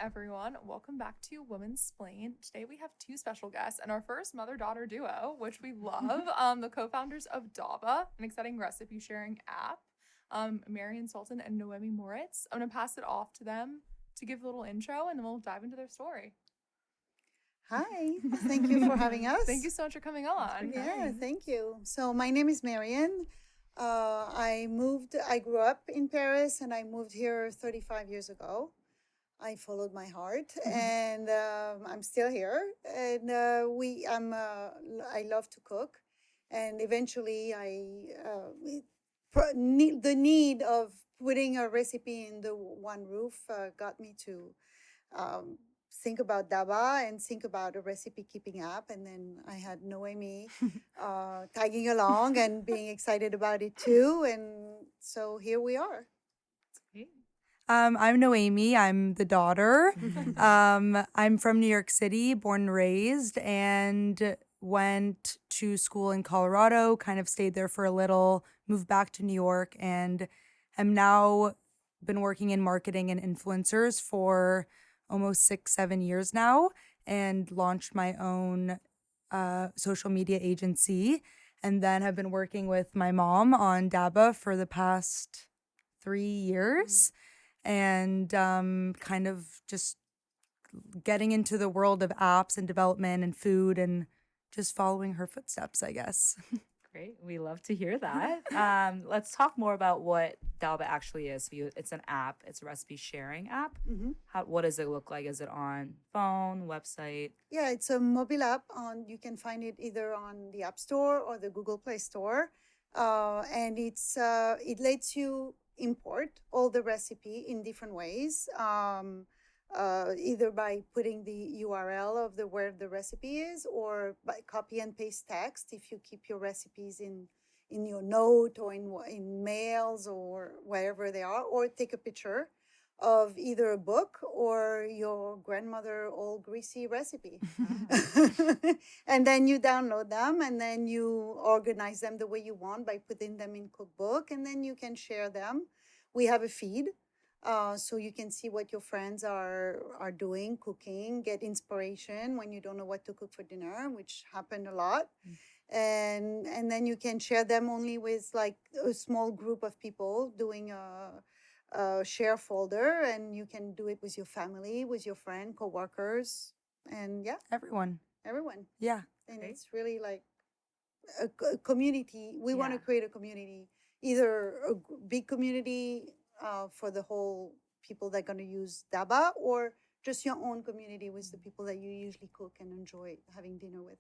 everyone. Welcome back to Women's Splain. Today we have two special guests and our first mother-daughter duo, which we love. The co-founders of Dabah, an exciting recipe sharing app. Marion Sultan and Noémi Moritz. I'm gonna pass it off to them to give a little intro, and then we'll dive into their story. Hi, thank you for having us. Thank you so much for coming on. Yeah, thank you. So my name is Marion. I grew up in Paris and I moved here 35 years ago. I followed my heart and I'm still here. And I love to cook. And eventually the need of putting a recipe in the one roof got me to um, think about Dabah and think about a recipe keeping app. And then I had Noémi tagging along and being excited about it too. And so here we are. I'm Noémi. I'm the daughter. I'm from New York City, born and raised, and went to school in Colorado, kind of stayed there for a little, moved back to New York, and am now been working in marketing and influencers for almost 6-7 years now, and launched my own social media agency, and then have been working with my mom on Dabah for the past 3 years. And kind of just getting into the world of apps and development and food and just following her footsteps, I guess. Great. We love to hear that. Let's talk more about what Dabah actually is. It's an app. It's a recipe sharing app. Mm-hmm. What does it look like? Is it on phone, website? Yeah, it's a mobile app. You can find it either on the App Store or the Google Play Store. And it lets you import all the recipe in different ways, either by putting the URL of where the recipe is, or by copy and paste text if you keep your recipes in your note or in mails or wherever they are, or take a picture of either a book or your grandmother old greasy recipe. And then you download them and then you organize them the way you want by putting them in cookbook, and then you can share them. We have a feed, so you can see what your friends are doing, cooking, get inspiration when you don't know what to cook for dinner, which happened a lot. And then you can share them only with like a small group of people doing a share folder, and you can do it with your family, with your friend, coworkers, and everyone. Yeah. And Great. it's really like a community. We want to create a community, either a big community for the whole people that are going to use Dabah, or just your own community with the people that you usually cook and enjoy having dinner with.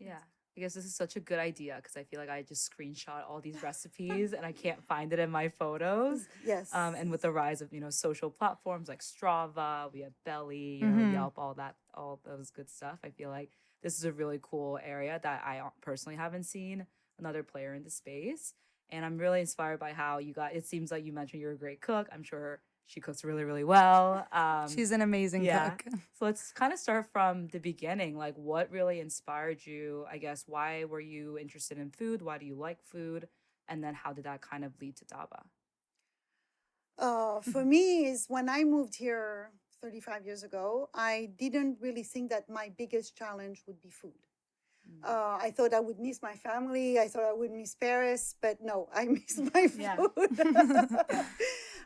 Yeah. I guess this is such a good idea because I feel like I just screenshot all these recipes and I can't find it in my photos. Yes. And with the rise of, social platforms like Strava, we have Belly, Yelp, all those good stuff. I feel like this is a really cool area that I personally haven't seen another player in the space. And I'm really inspired by how it seems like you mentioned you're a great cook. I'm sure she cooks really, really well. She's an amazing cook. So let's kind of start from the beginning. Like, what really inspired you? I guess, why were you interested in food? Why do you like food? And then how did that kind of lead to Dabah? For me, is when I moved here 35 years ago, I didn't really think that my biggest challenge would be food. I thought I would miss my family. I thought I would miss Paris, but no, I miss my food.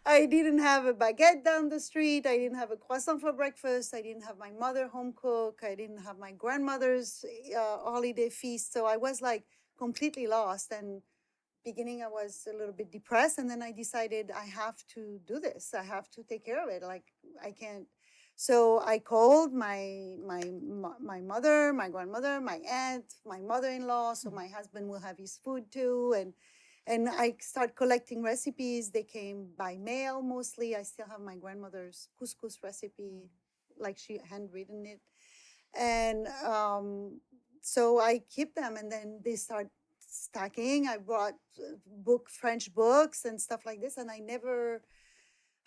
I didn't have a baguette down the street. I didn't have a croissant for breakfast. I didn't have my mother home cook. I didn't have my grandmother's holiday feast. So I was like completely lost. And beginning, I was a little bit depressed. And then I decided I have to do this. I have to take care of it. Like I can't. So I called my mother, my grandmother, my aunt, my mother-in-law. So my husband will have his food too. And I start collecting recipes. They came by mail mostly. I still have my grandmother's couscous recipe, like she handwritten it. And so I keep them, and then they start stacking. I brought French books and stuff like this, and I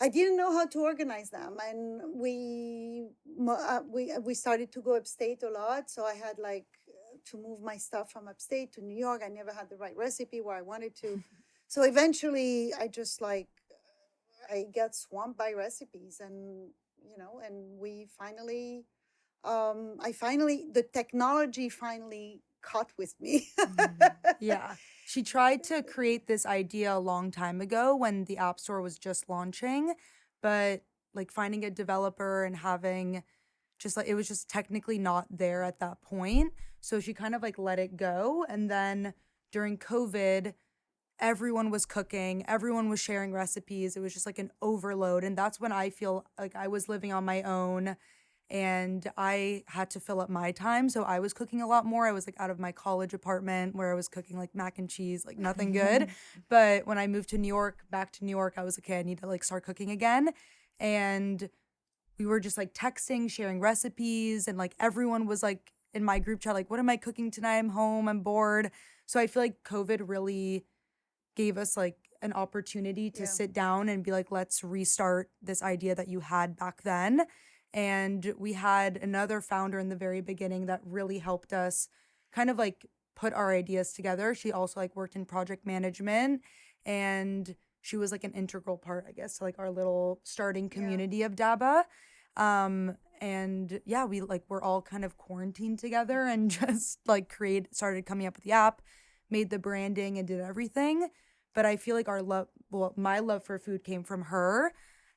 didn't know how to organize them. And we started to go upstate a lot. So I had like to move my stuff from upstate to New York. I never had the right recipe where I wanted to. So eventually I just I got swamped by recipes, and and we finally, the technology finally caught with me. Yeah. She tried to create this idea a long time ago when the App Store was just launching, but like finding a developer and having just like it was just technically not there at that point. So she kind of like let it go. And then during COVID, everyone was cooking, everyone was sharing recipes. It was just like an overload. And that's when I feel like I was living on my own and I had to fill up my time. So I was cooking a lot more. I was like out of my college apartment where I was cooking like mac and cheese, like nothing good. But when I moved to New York, back to New York, I was like, okay, I need to like start cooking again. And we were just like texting, sharing recipes, and like everyone was like in my group chat, like, what am I cooking tonight? I'm home, I'm bored. So I feel like COVID really gave us like an opportunity to Yeah. sit down and be like, let's restart this idea that you had back then. And we had another founder in the very beginning that really helped us kind of like put our ideas together. She also like worked in project management and she was like an integral part, I guess, to like our little starting community of Dabah. And yeah, we're all kind of quarantined together and just like started coming up with the app, made the branding and did everything. But I feel like my love for food came from her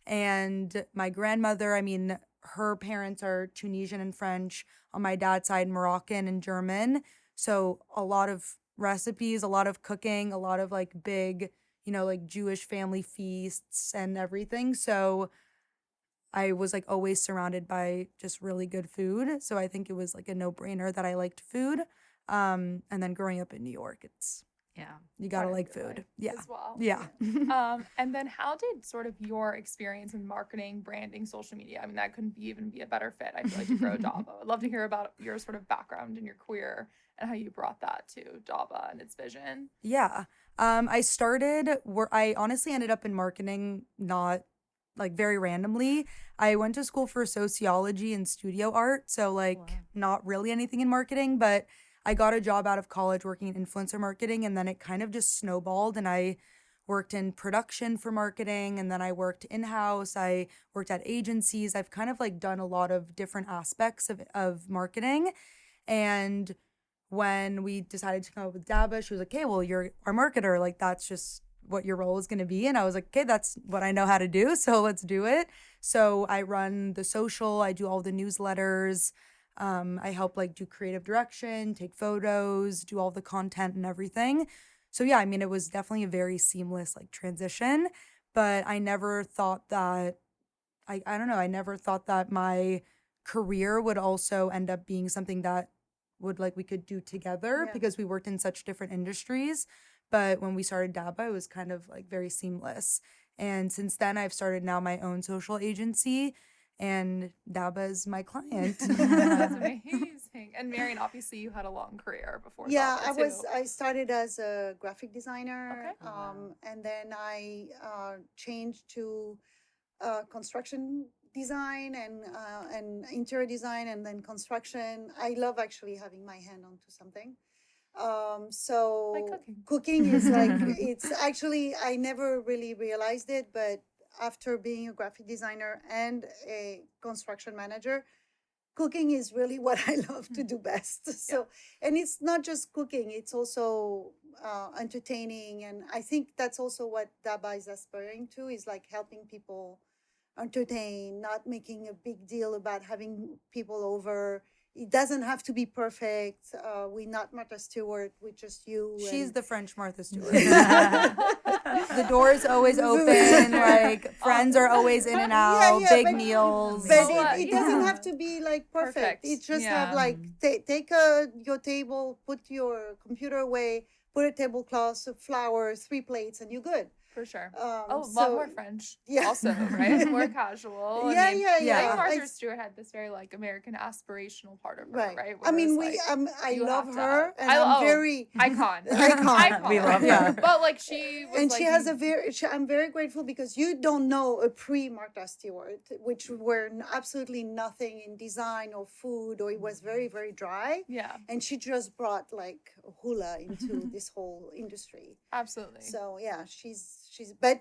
and my grandmother. I mean, her parents are Tunisian and French, on my dad's side, Moroccan and German. So a lot of recipes, a lot of cooking, a lot of like big, like Jewish family feasts and everything. So I was like always surrounded by just really good food. So I think it was like a no-brainer that I liked food. And then growing up in New York, Yeah. you gotta Part of like your food. life Yeah. as well. Yeah. And then how did sort of your experience in marketing, branding, social media, I mean, that couldn't even be a better fit, I feel like, to grow Dabah. I'd love to hear about your sort of background and your career and how you brought that to Dabah and its vision. Yeah. I started where I honestly ended up in marketing, not like very randomly. I went to school for sociology and studio art. So like Wow. not really anything in marketing, but I got a job out of college working in influencer marketing and then it kind of just snowballed and I worked in production for marketing and then I worked in-house. I worked at agencies. I've kind of like done a lot of different aspects of marketing. And when we decided to come up with Dabah, she was like, "Hey, well, you're our marketer. Like, that's just what your role is going to be." And I was like, "Okay, that's what I know how to do. So let's do it." So I run the social. I do all the newsletters. I help like do creative direction, take photos, do all the content and everything. So yeah, I mean, it was definitely a very seamless like transition. But I never thought that I don't know. I never thought that my career would also end up being something that would like we could do together Yeah. because we worked in such different industries. But when we started Dabah, it was kind of like very seamless. And since then, I've started now my own social agency, and Dabah is my client. That's amazing. And Marion, obviously, you had a long career before Yeah, Dabah, too. I started as a graphic designer, Okay. and then I changed to construction design and interior design, and then construction. I love actually having my hand onto something. So Like cooking. cooking is like it's actually I never really realized it, but after being a graphic designer and a construction manager, cooking is really what I love to do best. So, and it's not just cooking; it's also entertaining, and I think that's also what Dabah is aspiring to: is like helping people entertain, not making a big deal about having people over. It doesn't have to be perfect. We're not Martha Stewart. We're just you. She's and- the French Martha Stewart. The door's always open. Like friends are always in and out. yeah, big but- meals. But Well, it doesn't yeah. have to be like perfect. Perfect. It just Yeah. have like take your table, put your computer away, put a tablecloth, flowers, 3 plates, and you're good. For sure. Um, A lot so- more French. Yeah. Also, right? More casual. Yeah, I mean, yeah, I think yeah. Martha I- Stewart had this very like American aspirational part of her, Right. right? I mean, Whereas, I you love have to her, have- and I- I'm oh, very icon. Icon. We love Yeah. her. But like she was and like, she has a I'm very grateful because you don't know a pre Martha Stewart, which were absolutely nothing in design or food, or it was very, very dry. yeah, And she just brought like hula into this whole industry. absolutely. So yeah, she's but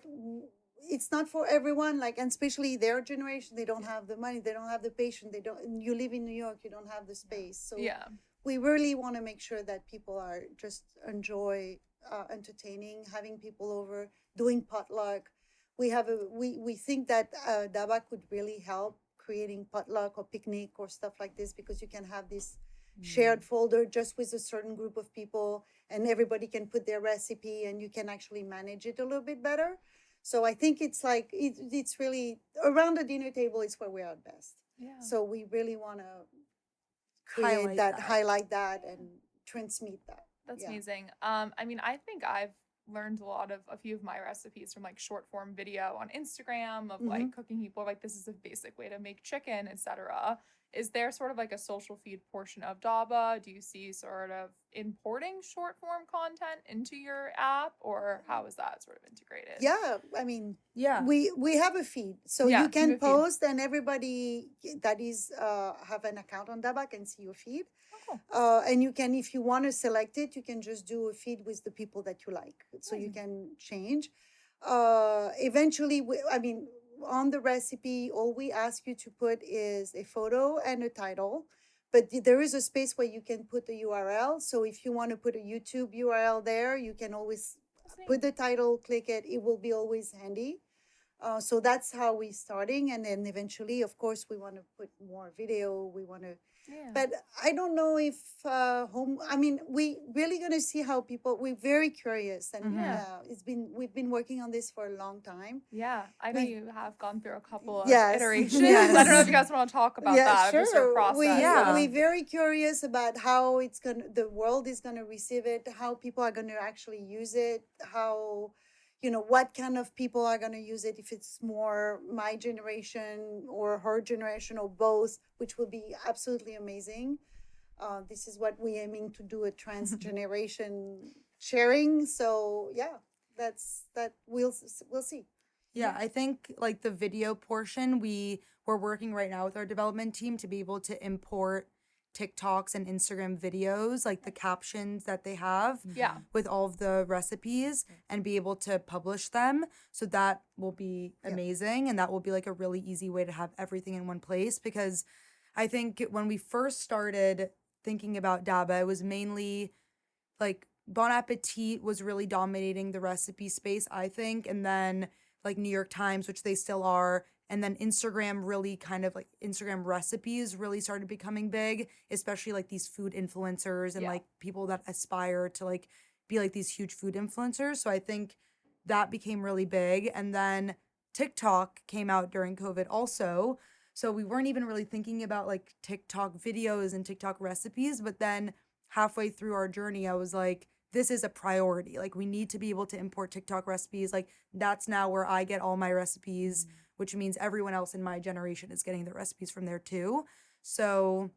it's not for everyone, like, and especially their generation, they don't have the money, they don't have the patience, they don't, and you live in New York, you don't have the space. So Yeah. we really want to make sure that people are just enjoy entertaining, having people over, doing potluck. We think that Dabah could really help creating potluck or picnic or stuff like this, because you can have this shared folder just with a certain group of people, and everybody can put their recipe, and you can actually manage it a little bit better. So I think it's like it's really around the dinner table is where we're at best. Yeah. So we really want to create Highlight that, that. highlight that, and transmit that. That's Yeah. amazing. I mean, I think I've learned a few of my recipes from like short form video on Instagram of like cooking people like this is a basic way to make chicken, etc. Is there sort of like a social feed portion of Dabah? Do you see sort of importing short form content into your app, or how is that sort of integrated? Yeah, I mean, Yeah. we have a feed, so Yeah, you you can have a feed. post, and everybody that is have an account on Dabah can see your feed. Oh, cool. And you can, if you want to select it, you can just do a feed with the people that you like, so you can change. Eventually, I mean, on the recipe, all we ask you to put is a photo and a title, but there is a space where you can put the URL. So if you want to put a YouTube URL there, you can always put the title, click it. It will be always handy. So that's how we're starting, and then eventually, of course, we want to put more video. We want to. Yeah. But I don't know if I mean, we really gonna see how people. We're very curious, and we've been working on this for a long time. Yeah, I know you have gone through a couple of Yes. iterations. Yes. I don't know if you guys want to talk about that. Sure. Just your process. We're very curious about how the world is gonna receive it, how people are gonna actually use it, how, what kind of people are going to use it, if it's more my generation or her generation or both, which will be absolutely amazing. This is what we're aiming to do, a trans-generation sharing. So yeah, we'll see. Yeah, I think like the video portion, we're working right now with our development team to be able to import TikToks and Instagram videos, like the captions that they have with all of the recipes, and be able to publish them. So that will be amazing. And that will be like a really easy way to have everything in one place, because I think when we first started thinking about Dabah, it was mainly like Bon Appetit was really dominating the recipe space, I think. And then like New York Times, which they still are. And then Instagram really kind of like Instagram recipes really started becoming big, especially like these food influencers and like people that aspire to like be like these huge food influencers. So I think that became really big. And then TikTok came out during COVID also. So we weren't even really thinking about like TikTok videos and TikTok recipes. But then halfway through our journey, I was like, this is a priority. Like we need to be able to import TikTok recipes. Like that's now where I get all my recipes, which means everyone else in my generation is getting their recipes from there too. So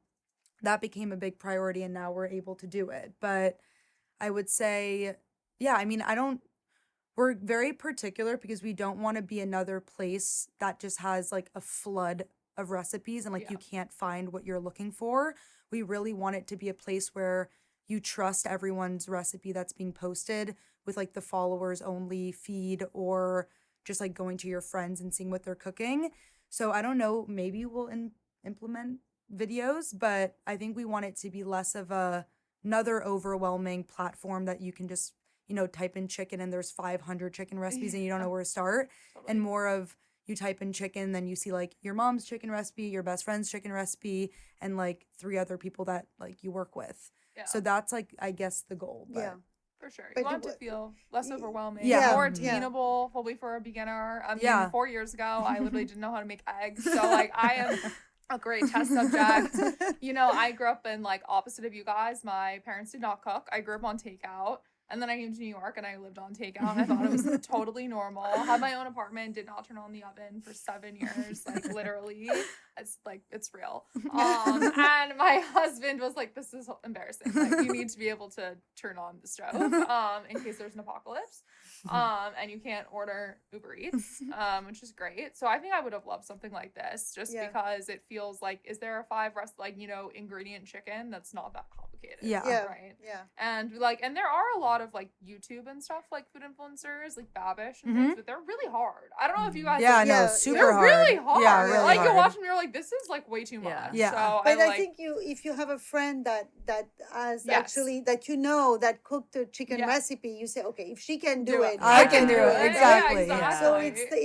that became a big priority, and now we're able to do it. But I would say, yeah, I mean, we're very particular because we don't want to be another place that just has like a flood of recipes and like you can't find what you're looking for. We really want it to be a place where you trust everyone's recipe that's being posted with like the followers only feed, or just like going to your friends and seeing what they're cooking. So I don't know, maybe we'll implement videos, but I think we want it to be less of another overwhelming platform that you can just, type in chicken and there's 500 chicken recipes and you don't know where to start. And more of you type in chicken, then you see like your mom's chicken recipe, your best friend's chicken recipe, and like 3 other people that like you work with. Yeah. So that's like, I guess, the goal. But. Yeah. For sure. But you want it to feel less overwhelming, more attainable, probably for a beginner. I mean, 4 years ago, I literally didn't know how to make eggs. So, like, I am a great test subject. I grew up in, like, opposite of you guys. My parents did not cook. I grew up on takeout. And then I came to New York and I lived on takeout. And I thought it was totally normal. Had my own apartment, did not turn on the oven for 7 years, like, literally. It's like, it's real. And my husband was like, this is embarrassing. Like, you need to be able to turn on the stove in case there's an apocalypse. And you can't order Uber Eats, which is great. So I think I would have loved something like this just because it feels like, is there a 5 ingredient chicken? That's not that complicated. Yeah. Right. Yeah. And and there are a lot of like YouTube and stuff, like food influencers, like Babish and things, but they're really hard. I don't know if you guys Yeah, have- no, Yeah, super they're hard. really hard. Yeah, really like hard. you watch them, you're like, this is like way too much. Yeah. Yeah. So But I like, think if you have a friend that has Yes. actually that that cooked a chicken Yeah. recipe, you say, okay, if she can Do do it. it, I I can do it. Yeah, Exactly. exactly. So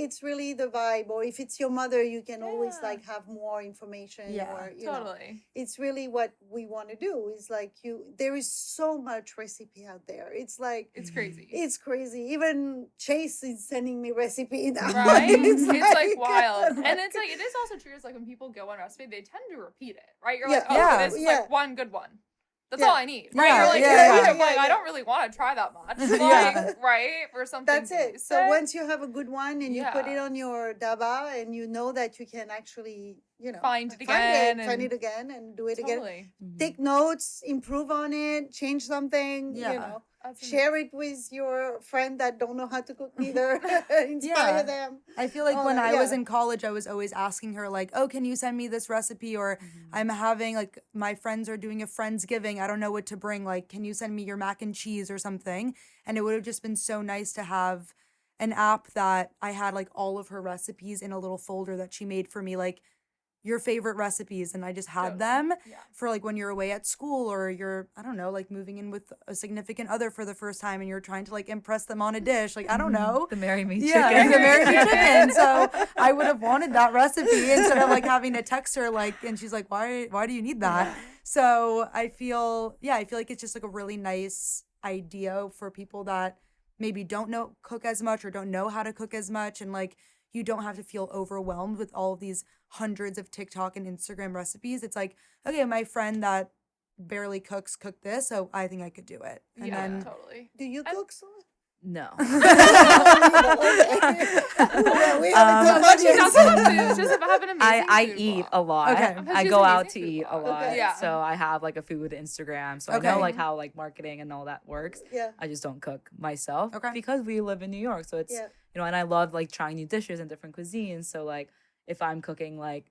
it's really the vibe. Or if it's your mother, you can always Yeah. like have more information. Yeah. Or you know, totally. it's really what we want to do. Is like there is so much recipe out there. It's like It's crazy. it's crazy. Even Chase is sending me recipe now. Right? it's like wild. And it's like, it is also true. It's like when people go on recipe, they tend to repeat it, right? You're like, oh, Yeah. this is Yeah. like one good one. That's Yeah. all I need, right? Yeah, You're like, yeah, you're yeah. I'm like, Yeah, I yeah. don't really want to try that much, like, Yeah. right? For something That's it. So basic. once you have a good one and you put it Yeah. on your Dabah and you know that you can actually, Find it again find and- it again and do it again. Totally. Take notes, improve on it, change something, Yeah. That's share it with your friend that don't know how to cook neither. Inspire Yeah. them. I feel like when I was yeah. in college, I was always asking her like, "Oh, can you send me this recipe?" Or I'm having like my friends are doing a Friendsgiving. I don't know what to bring. Like, can you send me your mac and cheese or something? And it would have just been so nice to have an app that I had like all of her recipes in a little folder that she made for me, like your favorite recipes, and I just had Totally. them Yeah. for like when you're away at school or you're, I don't know, like moving in with a significant other for the first time and you're trying to like impress them on a dish. Like, I don't know. The Marry Me Yeah, chicken. the American chicken. So I would have wanted that recipe instead of like having to text her like, and she's like, why do you need that? So I feel like it's just like a really nice idea for people that maybe don't cook as much or don't know how to cook as much, and like you don't have to feel overwhelmed with all of these hundreds of TikTok and Instagram recipes. It's like, okay, my friend that barely cooked this, so I think I could do it. And Yeah, then totally. Do you cook, Sol? No. Well, we haven't done Um, much She yet. does love food. She doesn't have an amazing I food eat blog. a lot. Okay. I She has go an out amazing to food eat a blog. lot. Yeah. So I have like a food Instagram. So I Okay. know like how like marketing and all that works. Yeah. I just don't cook myself Okay. because we live in New York. So it's, Yeah. and I love like trying new dishes and different cuisines. So like if I'm cooking like,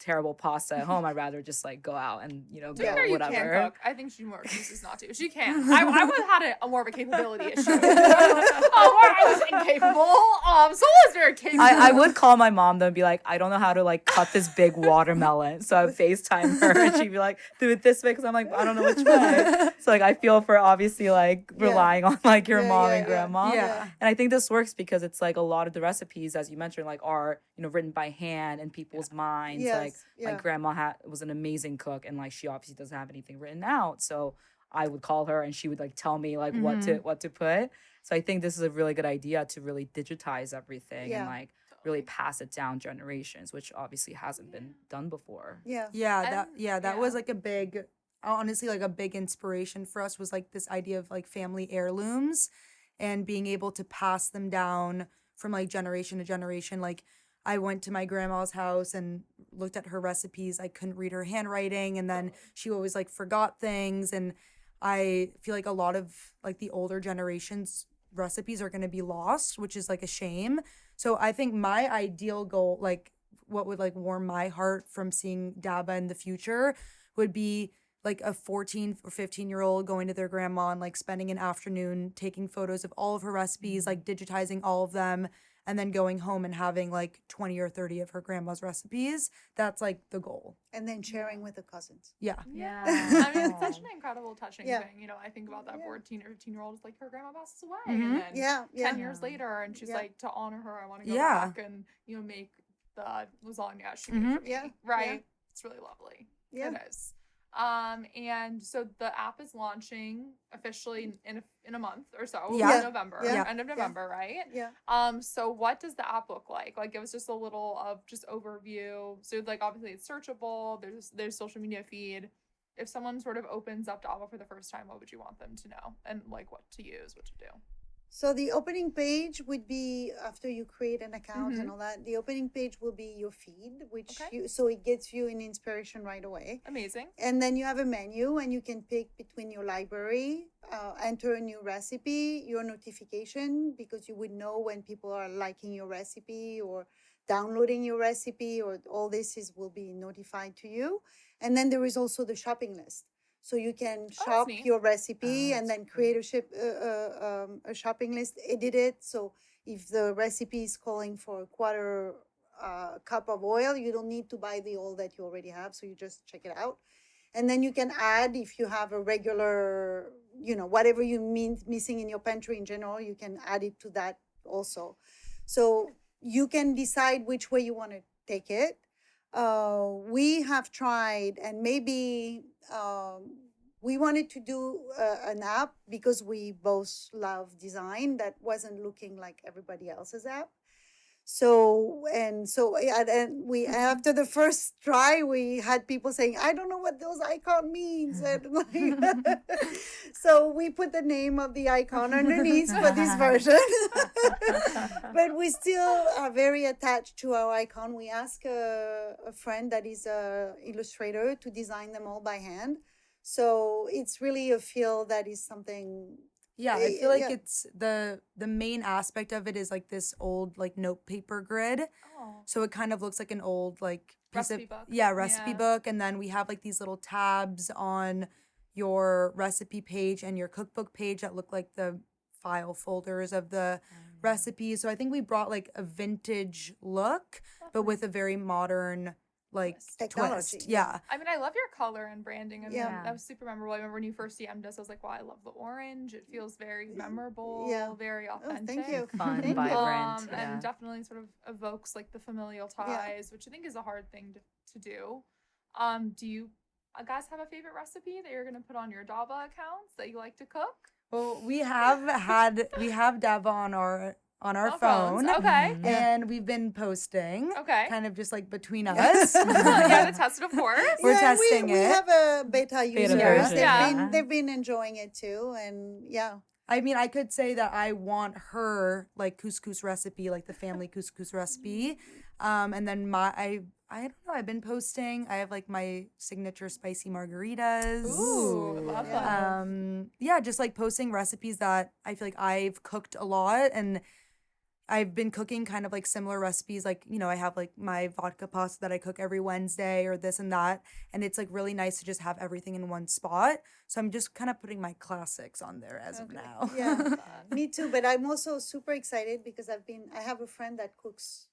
terrible pasta at home, I'd rather just like go out and, To be go fair, you whatever. can cook. I think she more chooses not to. She can. I would have had a more of a capability issue. I was incapable. Soul is very capable. I would call my mom though and be like, I don't know how to like cut this big watermelon. So I would FaceTime her and she'd be like, do it this way, because I'm like, I don't know which way. So like I feel for obviously like Yeah. relying on like your Yeah, mom yeah, and yeah. grandma. Yeah. And I think this works because it's like a lot of the recipes, as you mentioned, like are, written by hand in people's minds. Yes, Like yeah. my grandma was an amazing cook, and like she obviously doesn't have anything written out. So I would call her and she would like tell me like what to put. So I think this is a really good idea to really digitize everything Yeah. and like really pass it down generations, which obviously hasn't been done before. Yeah. That was like a big, honestly, like a big inspiration for us was like this idea of like family heirlooms and being able to pass them down from like generation to generation. Like I went to my grandma's house and looked at her recipes. I couldn't read her handwriting, and then she always like forgot things. And I feel like a lot of like the older generations recipes are going to be lost, which is like a shame. So I think my ideal goal, like what would like warm my heart from seeing Dabah in the future, would be like a 14 or 15-year-old going to their grandma and like spending an afternoon taking photos of all of her recipes, like digitizing all of them, and then going home and having like 20 or 30 of her grandma's recipes. That's like the goal. And then sharing with the cousins. Yeah. Yeah. I mean, it's such an incredible, touching Yeah. thing. I think about that Yeah. 14 or 15-year-old. It's like her grandma passes away. Mhm. And then Yeah. Yeah. 10 years later, and she's Yeah. like, to honor her, I want to go Yeah. back and, make the lasagna she made for me. Yeah. Right? Yeah. It's really lovely. Yeah. It is. And so the app is launching officially in a month or so. Yeah. In November. Yeah. End of November, right? Yeah. So what does the app look like? Like, give us just a little of just overview. So like obviously it's searchable, there's social media feed. If someone sort of opens up Dabah for the first time, what would you want them to know? And like what to use, what to do? So the opening page would be after you create an account and all that. The opening page will be your feed, which Okay. so it gets you an inspiration right away. Amazing. And then you have a menu, and you can pick between your library, enter a new recipe, your notification, because you would know when people are liking your recipe or downloading your recipe, or all will be notified to you. And then there is also the shopping list. So you can that's shop neat. your recipe and that's then create a shopping list, edit it. So if the recipe is calling for a quarter cup of oil, you don't need to buy the oil that you already have. So you just check it out. And then you can add, if you have a regular, whatever you missing in your pantry in general, you can add it to that also. So you can decide which way you want to take it. We have tried, and maybe we wanted to do an app because we both love design that wasn't looking like everybody else's app. And we after the first try, we had people saying, "I don't know what those icon means," and so we put the name of the icon underneath for this version. But we still are very attached to our icon. We ask a friend that is a illustrator to design them all by hand. So it's really a feel that is something. Yeah, I feel like Yeah. it's the main aspect of it is like this old like note paper grid. Oh. So it kind of looks like an old like piece Recipe of book. recipe Yeah. book, and then we have like these little tabs on your recipe page and your cookbook page that look like the file folders of the recipes. So I think we brought like a vintage look, but with a very modern like Twist. Technology. twist. Yeah. I mean, I love your color and branding. I mean, Yeah. that was super memorable. I remember when you first DM'd us, I was like, wow, I love the orange. It feels very memorable, Yeah. very Oh, authentic. thank you. Fun, Thank you. vibrant. Yeah. And definitely sort of evokes like the familial ties, which I think is a hard thing to do. Do you guys have a favorite recipe that you're going to put on your Dabah accounts that you like to cook? Well, we have Dabah on our Oh, phone. phones. Okay. And we've been posting. Okay. Kind of just like between us. Yeah, to test it, of course. We're Yeah, testing we it. have a beta users. version, yeah. They've been enjoying it too, and yeah. I mean, I could say that I want her like couscous recipe, like the family couscous recipe. And then I don't know, I've been posting. I have like my signature spicy margaritas. Ooh, love that. Yeah, just like posting recipes that I feel like I've cooked a lot, and I've been cooking kind of like similar recipes. Like, I have like my vodka pasta that I cook every Wednesday or this and that. And it's like really nice to just have everything in one spot. So I'm just kind of putting my classics on there as of now. Yeah, me too. But I'm also super excited because I have a friend that cooks.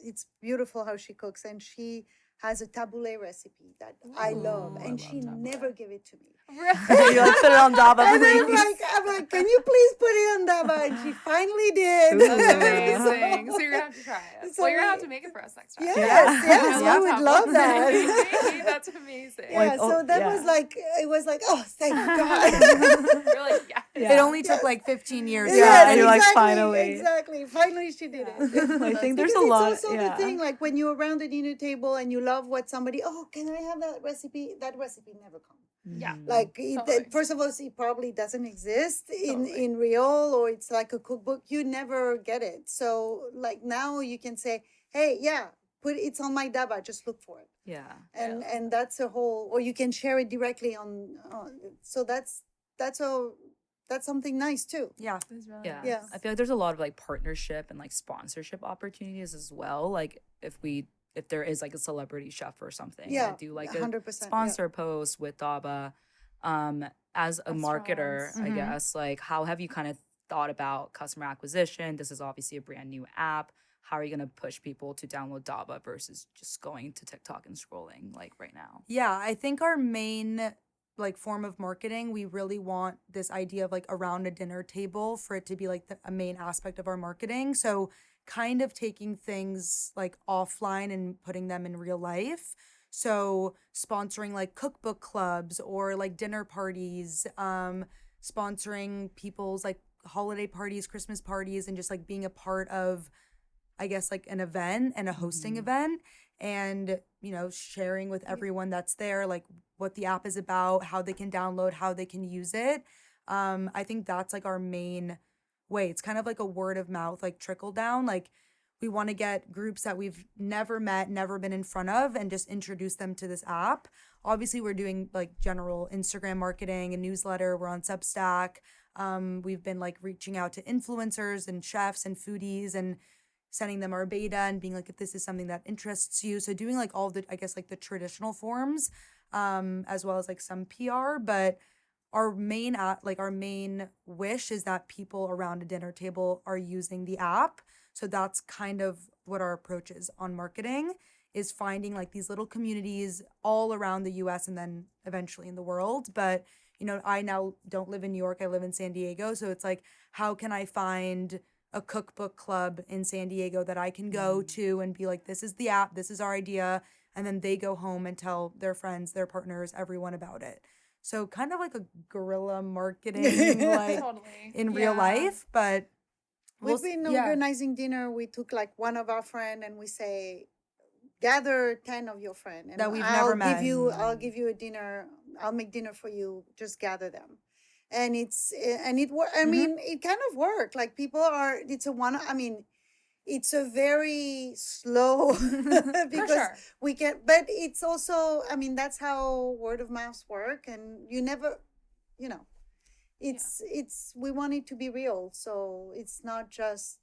It's beautiful how she cooks, and she has a tabbouleh recipe that I love, Ooh, I and love she tabbouleh. never gave it to me. You like put it on Dabah, And please. I'm like, can you please put it on Dabah? And she finally did. That's amazing. So you're gonna have to try it. So Well, you're gonna we- have to make it for us next time. Yes, Yeah. yes, I we would tabbouleh. love that. That's amazing. Yeah, Like, so oh, that yeah. was like, it was like, oh, thank God. You're like, yeah. Yeah. It only took like 15 years. Yeah, to you're like, exactly, finally. Exactly. Finally, she did it. I think there's Because a lot. It's also Yeah. the thing, like when you're around the dinner table and you love what somebody, can I have that recipe? That recipe never comes. Yeah. Like, Totally. first of all, it probably doesn't exist Totally. in real, or it's like a cookbook. You never get it. So, like now you can say, hey, yeah, it's on my Dabah. Just look for it. Yeah. And that's a whole, or you can share it directly on. So that's something nice too. Yeah. It's really Yeah. nice. Yeah. I feel like there's a lot of like partnership and like sponsorship opportunities as well. Like if there is like a celebrity chef or something, Yeah, do like a 100%. sponsor post with Dabah. As a marketer, Restaurants. I Mhm. guess, like how have you kind of thought about customer acquisition? This is obviously a brand new app. How are you gonna push people to download Dabah versus just going to TikTok and scrolling like right now? Yeah, I think our main like form of marketing, we really want this idea of like around a dinner table for it to be like a main aspect of our marketing. So kind of taking things like offline and putting them in real life. So sponsoring like cookbook clubs or like dinner parties, sponsoring people's like holiday parties, Christmas parties, and just like being a part of, I guess, like an event and a hosting Mhm. event, and sharing with everyone that's there like what the app is about, how they can download, how they can use it. I think that's like our main way. It's kind of like a word of mouth, like trickle down. Like we want to get groups that we've never met, never been in front of, and just introduce them to this app. Obviously, we're doing like general Instagram marketing and newsletter. We're on Substack. We've been like reaching out to influencers and chefs and foodies and sending them our beta and being like, if this is something that interests you. So doing like all of the, I guess, like the traditional forms, as well as like some PR. But our main wish is that people around a dinner table are using the app. So that's kind of what our approach is on marketing, is finding like these little communities all around the US and then eventually in the world. But I now don't live in New York, I live in San Diego. So it's like, how can I find a cookbook club in San Diego that I can go to and be like, this is the app, this is our idea. And then they go home and tell their friends, their partners, everyone about it. So kind of like a guerrilla marketing, like Totally. in real Yeah. life, but We've been organizing dinner. We took like one of our friend and we say, gather 10 of your friends and That we've I'll never met. I'll give you a dinner. I'll make dinner for you. Just gather them. And I mean, it kind of worked. Like it's a very slow because sure. we can, but it's also, I mean, that's how word of mouth work. And you never, we want it to be real. So it's not just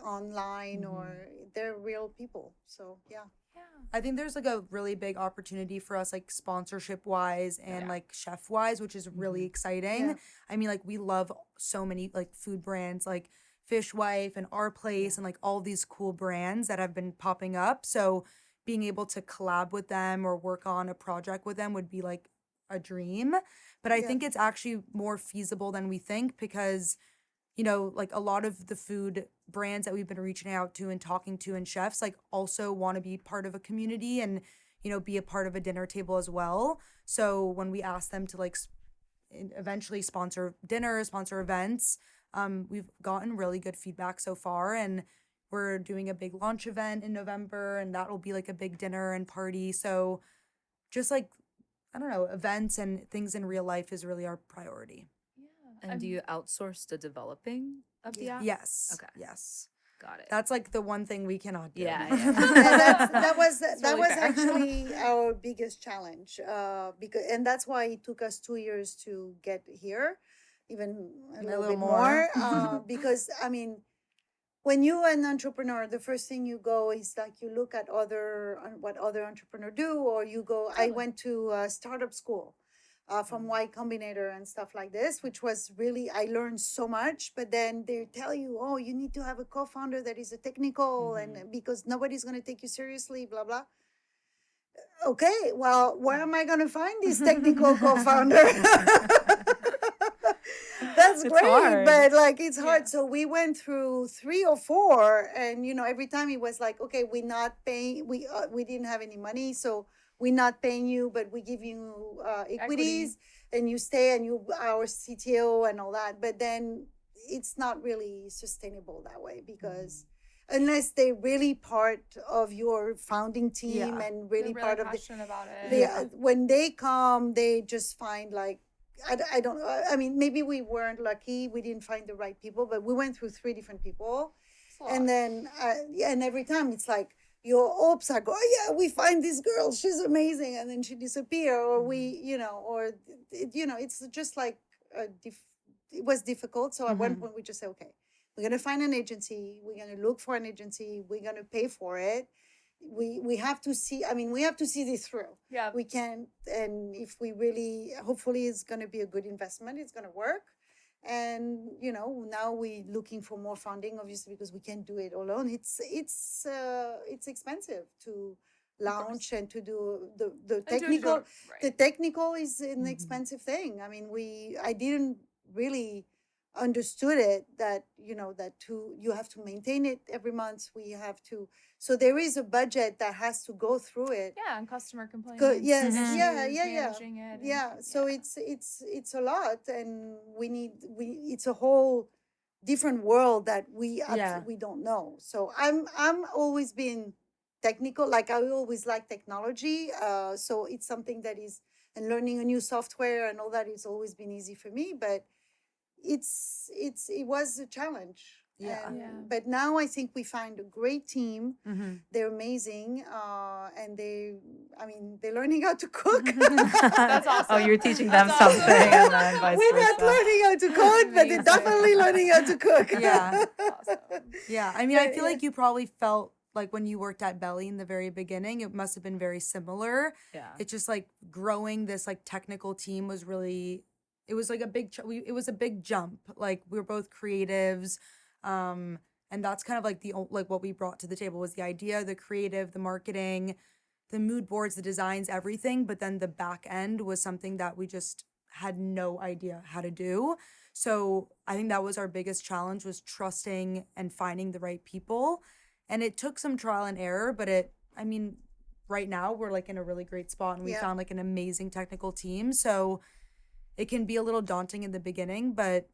online or they're real people. So yeah. Yeah. I think there's like a really big opportunity for us, like sponsorship wise and like chef wise, which is really exciting. Yeah. I mean, like we love so many like food brands like Fishwife and Our Place and like all these cool brands that have been popping up. So being able to collab with them or work on a project with them would be like a dream. But I think it's actually more feasible than we think because like a lot of the food brands that we've been reaching out to and talking to and chefs like also want to be part of a community and, be a part of a dinner table as well. So when we ask them to like eventually sponsor dinners, sponsor events, we've gotten really good feedback so far. And we're doing a big launch event in November and that'll be like a big dinner and party. So just like, I don't know, events and things in real life is really our priority. Yeah. And do you outsource the developing of the app? Yes. Okay. Yes. Got it. That's like the one thing we cannot do. Yeah. That was really fair. actually our biggest challenge and that's why it took us 2 years to get here, even a little bit more because I mean, when you're an entrepreneur, the first thing you go is like you look at what other entrepreneurs do, or you go. Totally. I went to startup school from Y Combinator and stuff like this, which was really, I learned so much. But then they tell you, oh, you need to have a co-founder that is a technical, and because nobody's going to take you seriously, blah blah. Okay, well, where am I going to find this technical co-founder? That's It's great, hard. but like it's hard. Yeah. So we went through 3 or 4, and every time it was like, okay, we're not paying. We didn't have any money, so we're not paying you, but we give you equities, and you stay, and you our CTO and all that. But then it's not really sustainable that way because unless they're really part of your founding team and really, They're part of passionate about it. when they come, they just find like. I don't know. I mean, maybe we weren't lucky. We didn't find the right people, but we went through 3 different people. It's a lot. And then, and every time it's like, your hopes are, oh yeah, we find this girl. She's amazing. And then she disappear or it's just like, it was difficult. So at one point we just say, okay, we're going to find an agency. We're going to look for an agency. We're going to pay for it. We have to see, we have to see this through. Yeah. We can, and if we really, hopefully it's going to be a good investment, it's going to work. And, now we're looking for more funding, obviously, because we can't do it alone. It's expensive to launch and to do the technical. Right. The technical is an expensive thing. I mean, I didn't really understood it that you have to maintain it every month. We have to, so there is a budget that has to go through it. Yeah, and customer complaints. Yes, issues, yeah. managing it. Yeah, and- so it's a lot, and it's a whole different world that we don't know. So I'm always been technical, like I always like technology. So it's something that is and learning a new software and all that. It's always been easy for me, but it was a challenge. Yeah. And, Yeah. But now I think we find a great team. Mm-hmm. They're amazing, and they're learning how to cook. That's awesome. Oh, you're teaching them That's awesome. something, and then vice We're not versa. learning how to code, but they're Amazing. definitely learning how to cook. Yeah. Awesome. Yeah, I mean, I But, feel yeah. like you probably felt like when you worked at Belly in the very beginning, it must have been very similar. Yeah. It's just like growing this like technical team was really, it was like a big, it was a big jump. Like we were both creatives, and that's kind of like like what we brought to the table was the idea, the creative, the marketing, the mood boards, the designs, everything. But then the back end was something that we just had no idea how to do. So I think that was our biggest challenge, was trusting and finding the right people. And it took some trial and error, but right now we're like in a really great spot, and we Yeah. found like an amazing technical team. So it can be a little daunting in the beginning, but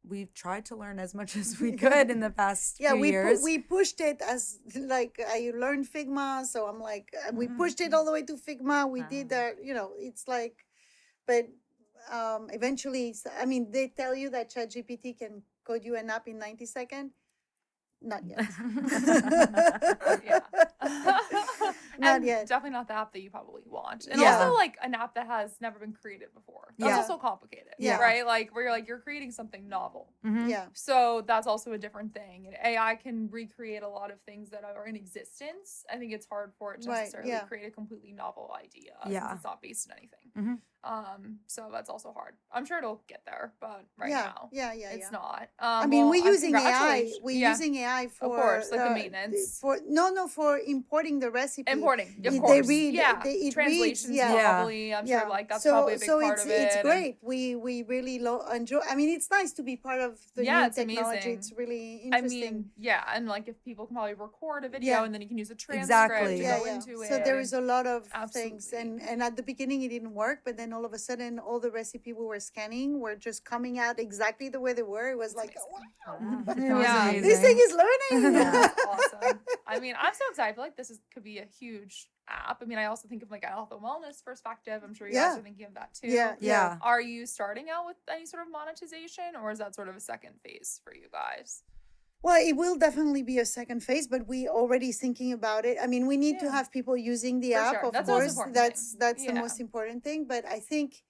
we've tried to learn as much as we could in the past Yeah, few years. we pushed it as like I learned Figma, so I'm like we pushed it all the way to Figma. We did that, it's like, but eventually, they tell you that ChatGPT can code you an app in 90 seconds. Not yet. Yeah. Not And yet. definitely not the app that you probably want. And Yeah. also like an app that has never been created before. That's Yeah. also complicated. Yeah. Right? Like where you're creating something novel. Mhm. Yeah. So that's also a different thing. And AI can recreate a lot of things that are in existence. I think it's hard for it to Right, necessarily yeah. create a completely novel idea Yeah. since it's not based in anything. Mhm. So that's also hard. I'm sure it'll get there, but right yeah. now Yeah. it's Yeah. not. We're using AI. congratulations. We're Yeah. using AI for course, like the maintenance. For importing the recipe. Importing, of They course. read- yeah. it reads, Translations yeah. probably. I'm Yeah. sure like that's probably a big part of it. It's and- great. We really enjoy. It's nice to be part of the Yeah, new it's technology. amazing. It's really I interesting. mean, yeah, and like if people can probably record a video Yeah. and then you can use a transcript Exactly. to yeah, go yeah. into it. So there and- is a lot of things, Absolutely. and at the beginning it didn't work, but then all of a sudden all the recipe we were scanning were just coming out exactly the way they were. It was like, wow, It was Yeah. amazing. this thing is learning. That's awesome. I'm so excited. I feel like this could be a huge app. I also think of like a health and wellness perspective. I'm sure you guys Yeah. are thinking of that too. Yeah. Yeah. Are you starting out with any sort of monetization, or is that sort of a second phase for you guys? Well, it will definitely be a second phase, but we already thinking about it. We need to Yeah. have people using the For app. sure. Of That's the most course, important that's thing. that's the Yeah. most important thing. But I think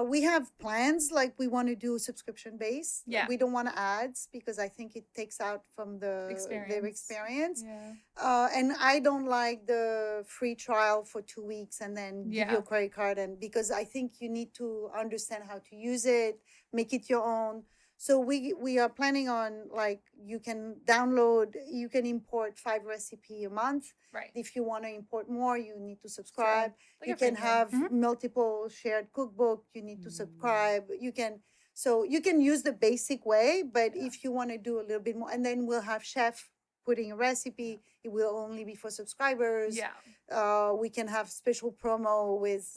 we have plans. Like we want to do subscription based. Yeah. We don't want ads because I think it takes out from their experience. Yeah. And I don't like the free trial for 2 weeks and then give you Yeah. a credit card, and because I think you need to understand how to use it, make it your own. So we are planning on like you can import 5 recipe a month. Right. If you want to import more, you need to subscribe. Like You a can freemium. have multiple shared cookbook. You need to subscribe. You can use the basic way, but if you want to do a little bit more, and then we'll have chef putting a recipe. It will only be for subscribers. Yeah. We can have special promo with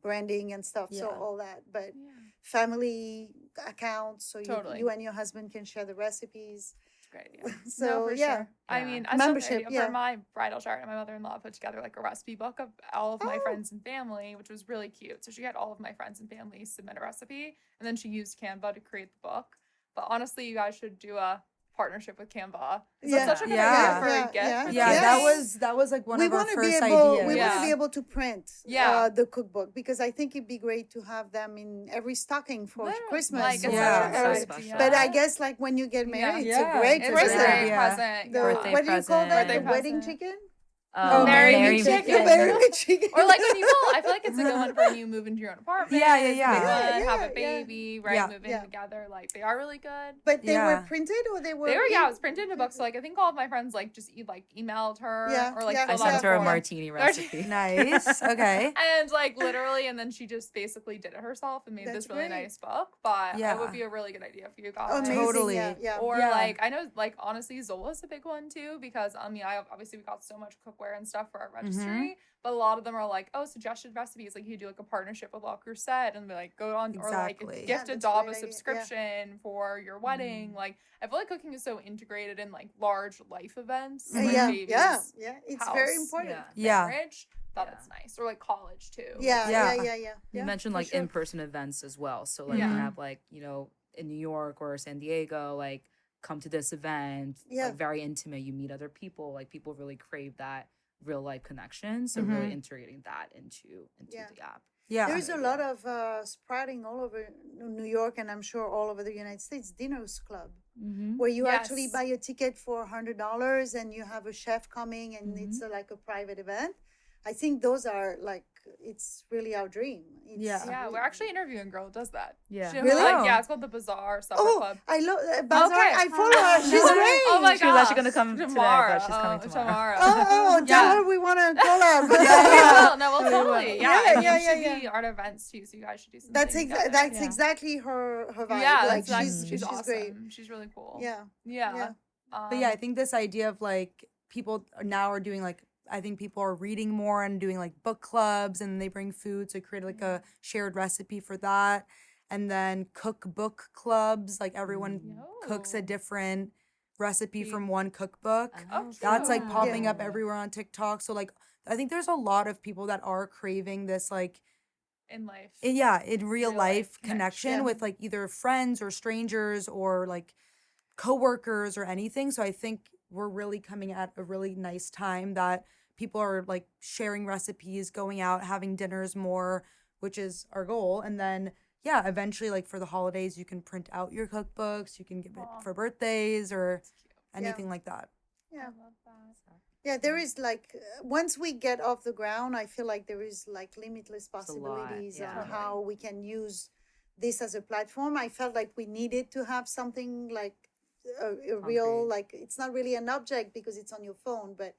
branding and stuff. So Yeah. all that, but Yeah. family accounts, so Totally. you and your husband can share the recipes. It's a great idea. So, no, for yeah. sure. Yeah. I Membership, for yeah. my bridal shower, my mother-in-law put together like a recipe book of all of my Oh. friends and family, which was really cute. So she had all of my friends and family submit a recipe, and then she used Canva to create the book. But honestly, you guys should do a partnership with Canva. Yeah. That's such a good Yeah. idea for Yeah, a gift. yeah. for Yeah, kids. that was like one we of our want to first be able ideas. we want to Yeah. be able to print Yeah. the cookbook, because I think it'd be great to have them in every stocking for Literally, Christmas. like, it's such a or- good idea. But I guess like when you get married, it's a Yeah. great It's a present. great Yeah. present. The, yeah. Birthday what do you call that? present. The Birthday wedding present. chicken? Oh, marry marry me me chicken. The marry me chicken. Or like when you move, I feel like it's a good one for when you move into your own apartment. Yeah, yeah, it's a yeah. good one, Yeah, have a yeah. baby, right? Yeah. Move in Yeah. together. Like they are really good. But they Yeah. were printed, or they were? They were, yeah, it was printed in a book. So like I think all of my friends like just emailed her Yeah, or like yeah. I filled out sent her a form. martini recipe. Nice. Okay. And like literally, and then she just basically did it herself and made That's this really great. nice book. But Yeah. it would be a really good idea for you guys. Amazing. Totally. Yeah, yeah. Or Yeah. like I know like honestly Zola's a big one too, because I obviously we got so much cookware and stuff for our registry, but a lot of them are like, oh, suggested recipes, like you do like a partnership with La Crusade and be like go on or like Exactly. gift Yeah, a that's a great Dabah idea. Yeah. subscription for your wedding. Like I feel like cooking is so integrated in like large life events. Mhm. Like Yeah, babies, yeah, yeah. It's very house, important. Yeah. Yeah. marriage. that Yeah. it's nice. Or like college too. Yeah, Yeah. yeah, yeah, yeah. You Yeah, mentioned for like sure. in-person events as well. So like Yeah. you have like, you know, in New York or San Diego, like come to this event, Yeah. like very intimate. You meet other people. Like people really crave that real life connection. So really integrating that into Yeah. the app. Yeah. There's a lot of spreading all over New York, and I'm sure all over the United States, dinners club, where you actually Yes. buy a ticket for $100 and you have a chef coming, and it's like a private event. I think those are like, it's really our dream. It's, Yeah. Yeah, we're actually interviewing a girl who does that. Yeah. She has, Really? Like, Oh. yeah, it's called the Bazaar Supper Oh, Club. I love Bazaar. Okay. I follow her. She's great. Oh my She was actually gosh. gonna come today, but tomorrow. she's coming tomorrow. Oh, tell Yeah. her we want to collab. Yeah, we will. No, we'll We will. totally. Yeah, Yeah, and yeah, you should yeah, be art events too, so you guys should do something That's together. that's Yeah. exactly her vibe. Yeah, like that's she's she's awesome. great. She's really cool. Yeah. Yeah. Yeah. But yeah, I think this idea of like people now are doing like, I think people are reading more and doing like book clubs, and they bring food, so create like a shared recipe for that. And then cookbook clubs, like everyone cooks a Yo. different recipe See. from one cookbook. Oh, That's like true. popping Yeah. up everywhere on TikTok. So like I think there's a lot of people that are craving this like In life. in real Real life life connection connection. with like either friends or strangers or like coworkers or anything. So I think we're really coming at a really nice time that people are like sharing recipes, going out, having dinners more, which is our goal. And then yeah, eventually like for the holidays you can print out your cookbooks, you can give Aw. it for birthdays or It's cute. anything like that. I Yeah. love that. Yeah, there is like once we get off the ground, I feel like there is like limitless a lot, possibilities yeah. on how we can use this as a platform. I felt like we needed to have something like a real, Concrete. like it's not really an object because it's on your phone, but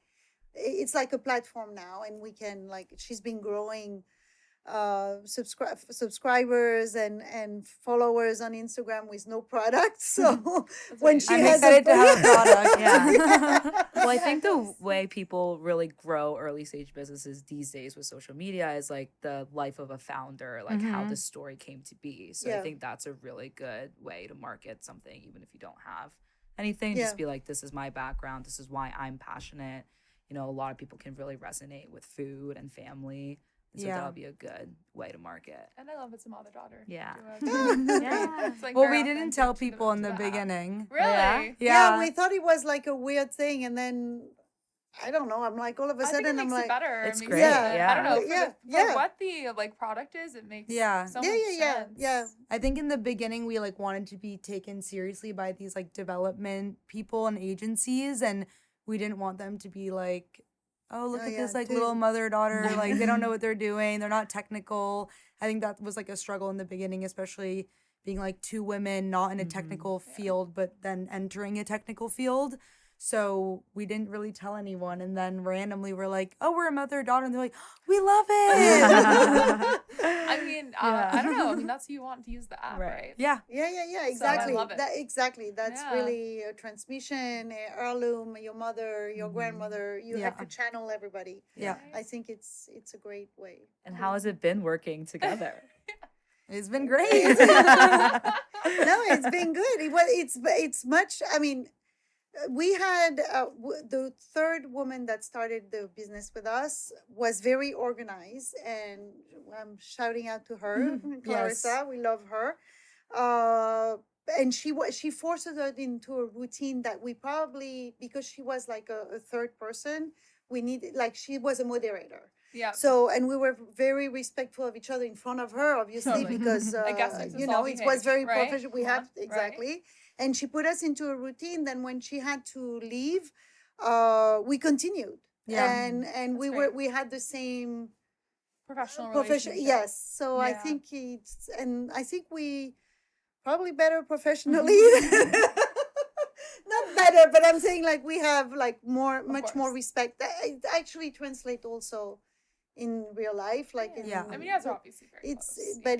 it's like a platform now, and we can like she's been growing subscribers and followers on Instagram with no product. So when she I'm has excited to have a product. Yeah. Well, I think the Yes. way people really grow early stage businesses these days with social media is like the life of a founder, like how the story came to be. So I Yeah. think that's a really good way to market something, even if you don't have anything. Yeah. Just be like, this is my background. This is why I'm passionate. You know, a lot of people can really resonate with food and family. And so Yeah. that would be a good way to market. And I love it's a mother daughter. Yeah. Yeah. It's like Well, very we didn't authentic tell to the- people in to the app. beginning. Really? Yeah. Yeah, we thought it was like a weird thing, and then I don't know. I'm like all of a I think it sudden I'm makes like, it better. It's It makes great, it- yeah. I don't know. For, Yeah, for yeah. what the like product is, it makes Yeah. so Yeah, much yeah, sense. yeah. I think in the beginning we like wanted to be taken seriously by these like development people and agencies, and we didn't want them to be like, oh, look Oh, at yeah, this like dude. little mother daughter, like they don't know what they're doing, they're not technical. I think that was like a struggle in the beginning, especially being like two women not in a technical field but then entering a technical field. So we didn't really tell anyone, and then randomly we're like, oh, we're a mother daughter, and they're like, we love it. I mean, Yeah. I don't know. I mean, that's who you want to use the app, Right. right? Yeah. yeah, I exactly. love it. Exactly. That's Yeah. really a transmission, a heirloom, your mother, your grandmother. You have to channel everybody. Yeah. I think it's a great way. And how has it been working together? It's been great. No, it's been good. It's much. I mean, we had the third woman that started the business with us was very organized, and I'm shouting out to her, Clarissa. We love her. And she forced us into a routine that we probably, because she was like a third person, we needed, like she was a moderator. Yeah. So, and we were very respectful of each other in front of her, obviously, Totally. because I guess it's you all know, it was behaved, very right? professional. We Yeah, have right. exactly, and she put us into a routine. Then when she had to leave, we continued. Yeah. And we That's were great. we had the same Professional profession. relationship. Yes. So I Yeah. think I think we probably better professionally. Not better, but I'm saying like we have like much more course. respect. That it actually translates also in real life, like in, Yeah. I mean, you guys are obviously very it's close. but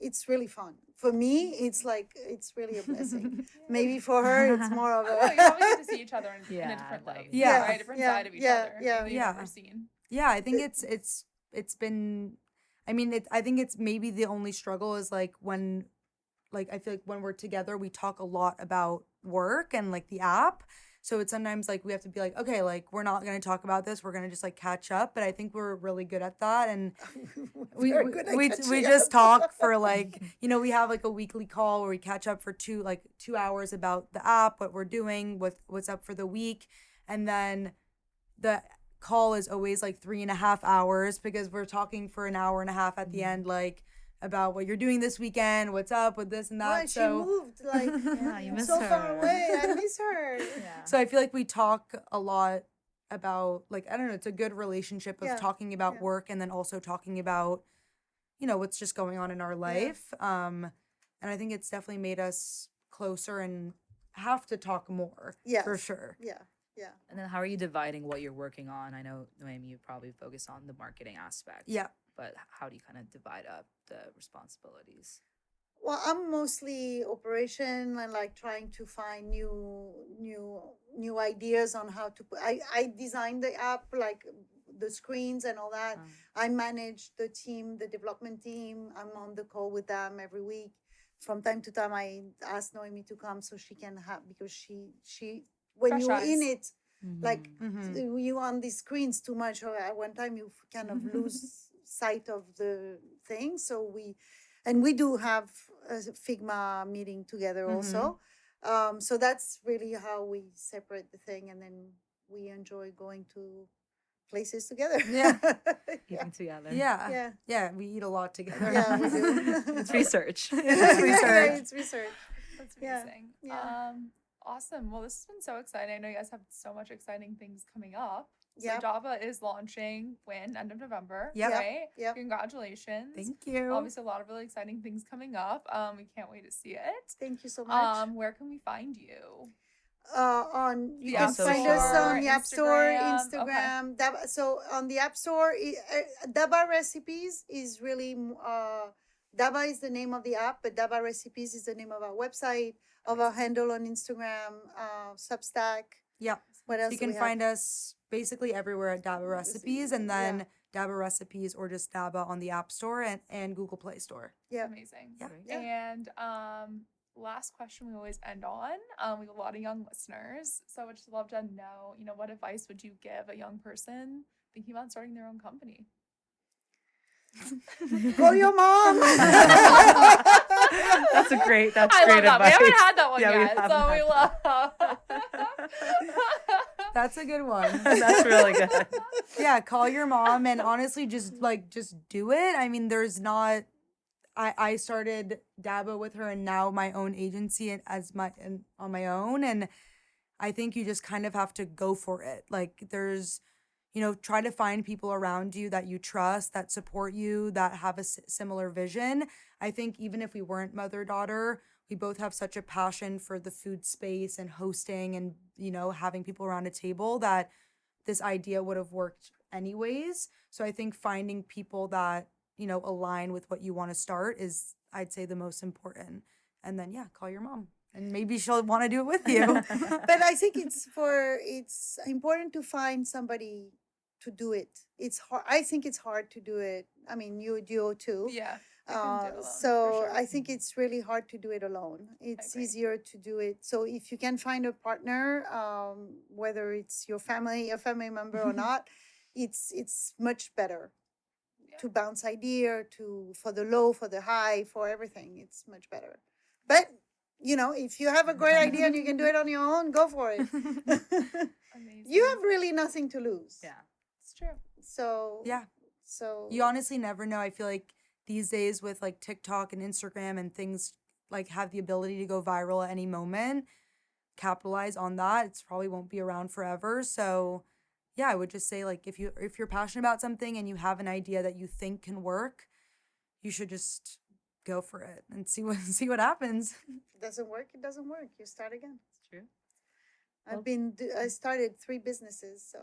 it's really fun for me. It's like it's really a blessing. Maybe for her it's more of I don't know, you probably get to a see each other in Yeah, a different light. Yeah. Right? A different Yeah, side of each yeah, other. yeah. that you've Yeah. never seen. Yeah, I think it's been, I mean, I think it's maybe the only struggle is like when, like I feel like when we're together we talk a lot about work and like the app. So it's sometimes like we have to be like, okay, like we're not going to talk about this. We're going to just like catch up. But I think we're really good at that. And Very good at we catching just up. talk for like, we have like a weekly call where we catch up for 2 hours about the app, what we're doing, what's up for the week. And then the call is always like 3.5 hours because we're talking for an hour and a half at the end, like about what you're doing this weekend, what's up with this and that. Right, So she moved like Yeah, you miss so her. far away. I miss her. Yeah. So I feel like we talk a lot about, like, I don't know, it's a good relationship of Yeah, talking about yeah. work and then also talking about, what's just going on in our life. And I think it's definitely made us closer and have to talk more Yes. for sure. Yeah, yeah. And then how are you dividing what you're working on? I know, Noémi, you probably focus on the marketing aspect. Yeah. But how do you kind of divide up the responsibilities? Well, I'm mostly operation and like trying to find new ideas on how to put. I designed the app, like the screens and all that. I manage the team, the development team. I'm on the call with them every week. From time to time, I ask Noémi to come so she can have, because she when Fresh you're in eyes. it, like Mhm. you on the screens too much, or at one time you kind of lose sight of the thing. So we do have a Figma meeting together also. So that's really how we separate the thing, and then we enjoy going to places together. Yeah. Eating together. Yeah. Yeah. Yeah. We eat a lot together. Yeah, we do. It's research. It's research. It's research. That's Yeah, amazing. yeah. Awesome. Well, this has been so exciting. I know you guys have so much exciting things coming up. So Yep. Dabah is launching end of November. Yep. Right? Yep. Congratulations. Thank you. Obviously, a lot of really exciting things coming up. We can't wait to see it. Thank you so much. Where can we find you? You The can App find us Store, on the App Store, Instagram. Okay. Instagram. Dabah, so on the App Store, Dabah Recipes is really Dabah is the name of the app, but Dabah Recipes is the name of our website, of our handle on Instagram, Substack. Yeah. What else? You do can we find have? us basically everywhere at Dabah Recipes, and then Dabah Recipes or just Dabah on the App Store and Google Play Store. Yeah. Amazing. Yeah. Yeah. And last question we always end on. We have a lot of young listeners, so I would just love to know, what advice would you give a young person thinking about starting their own company? Call your mom. That's great. That's I great love that. advice. We haven't had that one Yeah, we yet, haven't so we had love. That's a good one. That's really good. Yeah, call your mom and honestly just do it. I mean, there's not I started Dabah with her and now my own agency and on my own, and I think you just kind of have to go for it. Like there's try to find people around you that you trust, that support you, that have a similar vision. I think even if we weren't mother-daughter, we both have such a passion for the food space and hosting and, having people around a table that this idea would have worked anyways. So I think finding people that, align with what you want to start is, I'd say, the most important. And then, call your mom. And maybe she'll want to do it with you. But I think it's important to find somebody to do it. It's hard. I think it's hard to do it. I mean, you do too. Yeah. I couldn't do it alone, for So sure. I think it's really hard to do it alone. It's agree. easier to do it. So if you can find a partner, whether it's your family, a family member or not, it's much better to bounce idea, for the low, for the high, for everything. It's much better. But if you have a great idea and you can do it on your own, go for it. Amazing. You have really nothing to lose. Yeah. It's true. So Yeah. So You honestly never know. I feel like these days with like TikTok and Instagram and things like have the ability to go viral at any moment, capitalize on that. It's probably won't be around forever. So I would just say like if you're passionate about something and you have an idea that you think can work, you should just go for it and see what happens. if it doesn't work, it doesn't work. You start again. It's true. I started 3 businesses, so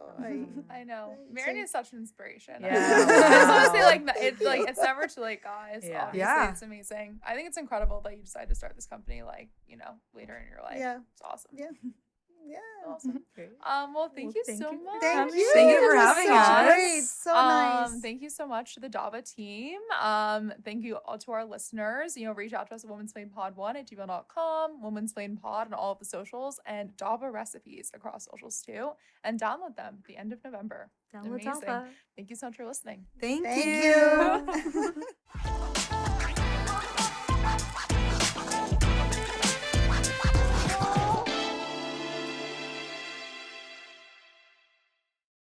I know. It's Marion a- is such an inspiration. Yeah. I just want to say, Wow. it's never too late, guys. Yeah. Obviously, Yeah. it's amazing. I think it's incredible that you decided to start this company, later in your life. Yeah. It's awesome. Yeah. Yeah. Awesome. Great. Well, thank you thank so you for much. Thank having you. me. Thank you It for was having so us. Great. So nice. Thank you so much to the Dabah team. Thank you all to our listeners. Reach out to us at womansplainpod1@gmail.com, womansplainpod on all of the socials, and Dabah recipes across socials too. And download them at the end of November. Download Amazing. Dabah. Thank you so much for listening. Thank Thank you. you.